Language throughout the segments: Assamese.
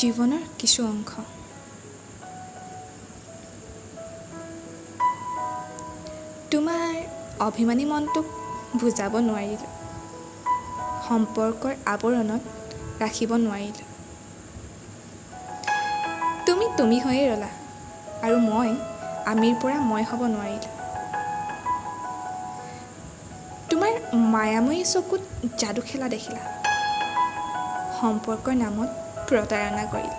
জীৱনৰ কিছু অংশ। তোমাৰ অভিমানী মনটোক বুজাব নোৱাৰিলোঁ, সম্পৰ্কৰ আৱৰণত ৰাখিব নোৱাৰিলোঁ। তুমি তুমি হৈয়ে ৰ'লা আৰু মই আমিৰ পৰা মই হ'ব নোৱাৰিলোঁ। তোমাৰ মায়াময়ী চকুত যাদু খেলা দেখিলা, সম্পৰ্কৰ নামত প্ৰতাৰণা কৰিলা।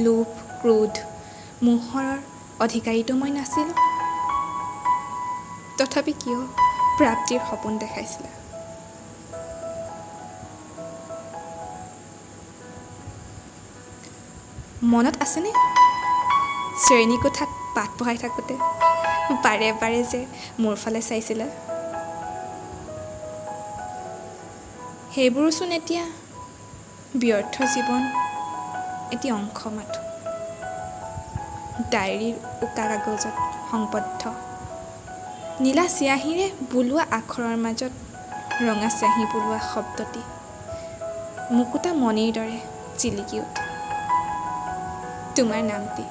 লোভ, ক্ৰোধ, মোহৰ অধিকাৰীতো মই নাছিলোঁ, তথাপি কিয় প্ৰাপ্তিৰ সপোন দেখাইছিলা। মনত আছেনে শ্ৰেণীকোঠাত পাঠ পঢ়াই থাকোঁতে বাৰে বাৰে যে মোৰ ফালে চাইছিলা। সেইবোৰোচোন এতিয়া ব্যৰ্থ জীৱন এটি অংশ মাথো, ডায়েৰীৰ উকা কাগজত সংবদ্ধ নীলা চিয়াহীৰে বোলোৱা আখৰৰ মাজত ৰঙা চিয়াহী বোলোৱা শব্দটি মুকুতা মণিৰ দৰে জিলিকি উঠে। তোমাৰ নামটি